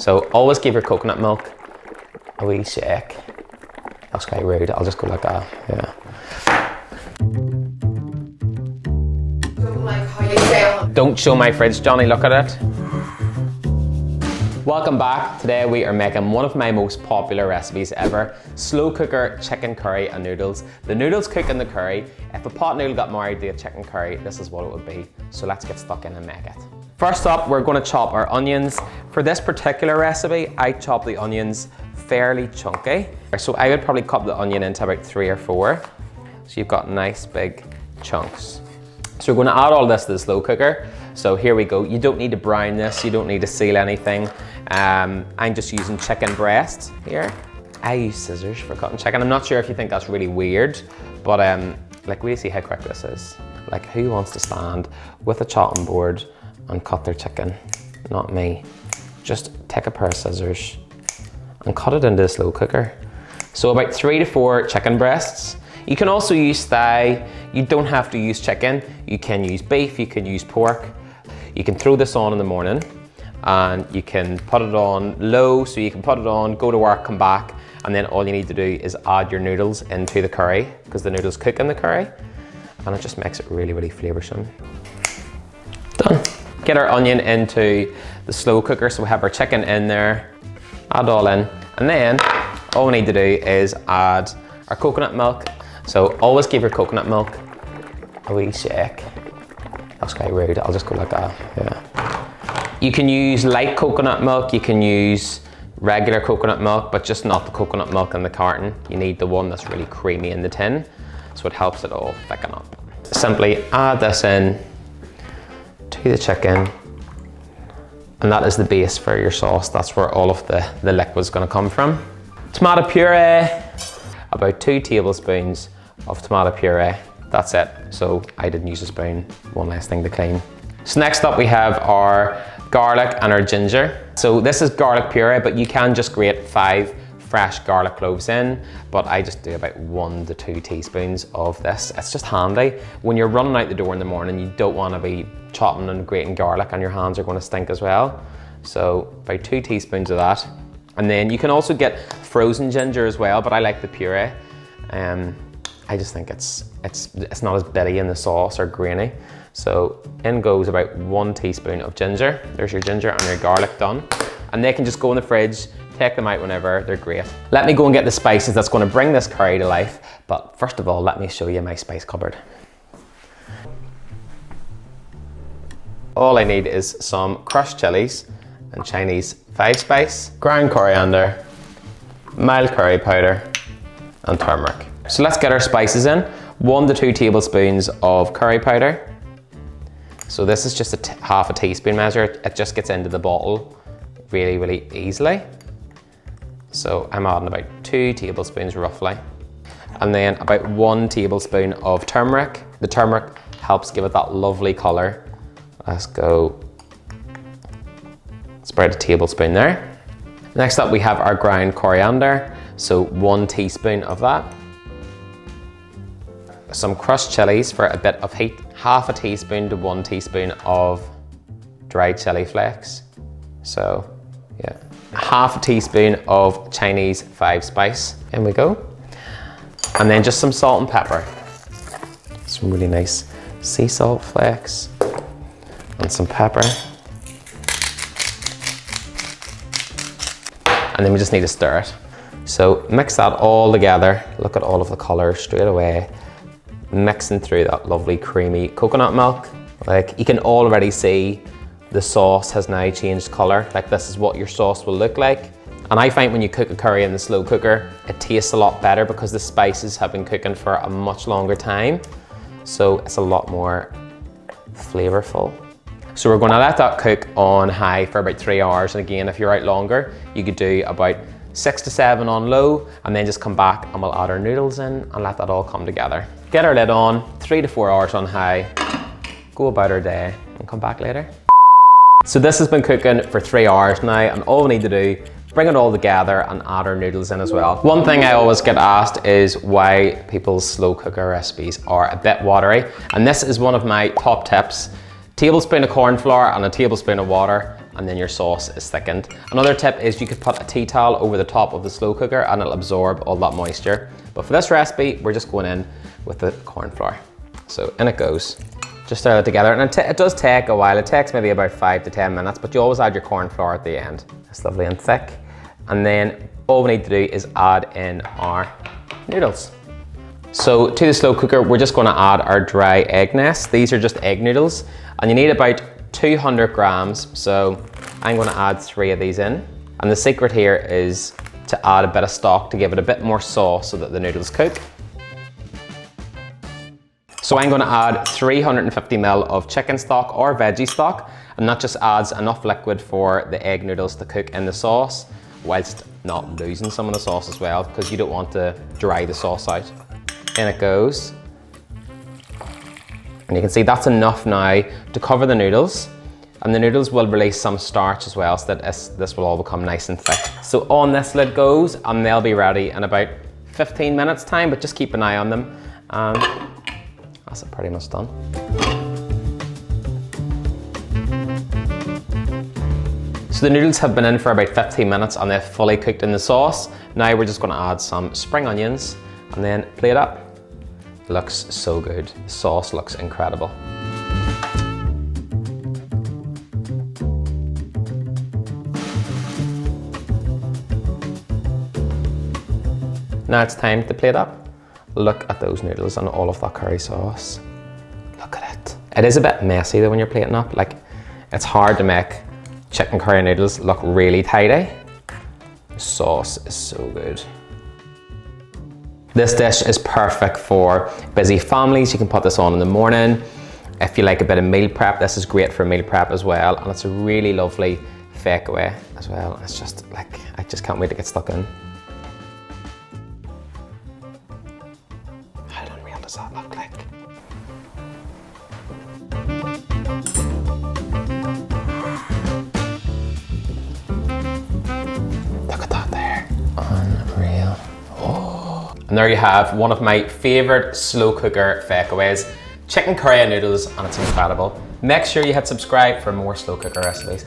So always give your coconut milk a wee shake. That's quite rude. I'll just go like that. Yeah. Don't like how you say it. Don't show my fridge, Johnny. Look at it. Welcome back. Today we are making one of my most popular recipes ever, slow cooker chicken curry and noodles. The noodles cook in the curry. If a pot noodle got married to a chicken curry, this is what it would be. So let's get stuck in and make it. First up, we're going to chop our onions. For this particular recipe, I chop the onions fairly chunky. So I would probably cut the onion into about 3 or 4. So you've got nice big chunks. So we're going to add all this to the slow cooker. So here we go. You don't need to brown this. You don't need to seal anything. I'm just using chicken breast here. I use scissors for cutting chicken. I'm not sure if you think that's really weird, but like, we see how quick this is. Like, who wants to stand with a chopping board and cut their chicken? Not me. Just take a pair of scissors and cut it into the slow cooker. So about 3 to 4 chicken breasts. You can also use thigh. You don't have to use chicken. You can use beef, you can use pork. You can throw this on in the morning and you can put it on low, so you can put it on, go to work, come back, and then all you need to do is add your noodles into the curry, because the noodles cook in the curry, and it just makes it really, really flavoursome. Done. Get our onion into the slow cooker, so we have our chicken in there, add all in, and then all we need to do is add our coconut milk. So always give your coconut milk a wee shake. That's quite rude. I'll just go like that. Yeah. You can use light coconut milk. You can use regular coconut milk, but just not the coconut milk in the carton. You need the one that's really creamy in the tin, so it helps it all thicken up. Simply add this in to the chicken, and that is the base for your sauce. That's where all of the liquid's going to come from. Tomato puree. About 2 tablespoons of tomato puree. That's it. So I didn't use a spoon. One last thing to clean. So next up we have our garlic and our ginger. So this is garlic puree, but you can just grate 5 fresh garlic cloves in, but I just do about 1 to 2 teaspoons of this. It's just handy. When you're running out the door in the morning, you don't want to be chopping and grating garlic and your hands are going to stink as well. So about 2 teaspoons of that. And then you can also get frozen ginger as well, but I like the puree. I just think it's not as bitty in the sauce or grainy. So in goes about 1 teaspoon of ginger. There's your ginger and your garlic done. And they can just go in the fridge, take them out whenever, they're great. Let me go and get the spices that's going to bring this curry to life. But first of all, let me show you my spice cupboard. All I need is some crushed chilies and Chinese 5-spice, ground coriander, mild curry powder, and turmeric. So let's get our spices in. 1 to 2 tablespoons of curry powder. So this is just half a teaspoon measure. It just gets into the bottle really, really easily. So I'm adding about 2 tablespoons roughly. And then about 1 tablespoon of turmeric. The turmeric helps give it that lovely color. Let's go. Spread a tablespoon there. Next up we have our ground coriander. So 1 teaspoon of that. Some crushed chilies for a bit of heat. Half a teaspoon to 1 teaspoon of dried chili flakes. So yeah. Half a teaspoon of Chinese 5-spice. In we go. And then just some salt and pepper. Some really nice sea salt flakes. And some pepper. And then we just need to stir it. So mix that all together. Look at all of the colors straight away. Mixing through that lovely creamy coconut milk. Like, you can already see the sauce has now changed color. Like, this is what your sauce will look like. And I find when you cook a curry in the slow cooker, it tastes a lot better because the spices have been cooking for a much longer time. So it's a lot more flavorful. So we're going to let that cook on high for about 3 hours. And again, if you're out longer, you could do about 6 to 7 on low, and then just come back and we'll add our noodles in and let that all come together. Get our lid on, 3 to 4 hours on high, go about our day and come back later. So this has been cooking for 3 hours now, and all we need to do, bring it all together and add our noodles in as well. One thing I always get asked is why people's slow cooker recipes are a bit watery, and this is one of my top tips. Tablespoon of corn flour and a tablespoon of water, and then your sauce is thickened. Another tip is you could put a tea towel over the top of the slow cooker and it'll absorb all that moisture. But for this recipe, we're just going in with the corn flour. So in it goes. Just stir it together, and it does take a while. It takes maybe about 5 to 10 minutes, but you always add your corn flour at the end. It's lovely and thick. And then all we need to do is add in our noodles. So to the slow cooker, we're just going to add our dry egg nest. These are just egg noodles, and you need about 200 grams. So I'm going to add 3 of these in. And the secret here is to add a bit of stock to give it a bit more sauce so that the noodles cook. So I'm going to add 350 ml of chicken stock or veggie stock, and that just adds enough liquid for the egg noodles to cook in the sauce, whilst not losing some of the sauce as well, because you don't want to dry the sauce out. In it goes. And you can see that's enough now to cover the noodles, and the noodles will release some starch as well, so that this will all become nice and thick. So on this lid goes, and they'll be ready in about 15 minutes time, but just keep an eye on them. That's it, pretty much done. So the noodles have been in for about 15 minutes and they've fully cooked in the sauce. Now we're just going to add some spring onions and then plate up. It looks so good. The sauce looks incredible. Now it's time to plate up. Look at those noodles and all of that curry sauce. Look at it. It is a bit messy though when you're plating up. Like, it's hard to make chicken curry noodles look really tidy. The sauce is so good. This dish is perfect for busy families. You can put this on in the morning. If you like a bit of meal prep, this is great for meal prep as well. And it's a really lovely fakeaway as well. It's just like, I just can't wait to get stuck in. What does that look like? Look at that there. Unreal. Oh. And there you have one of my favorite slow cooker fakeaways. Chicken curry and noodles, and it's incredible. Make sure you hit subscribe for more slow cooker recipes.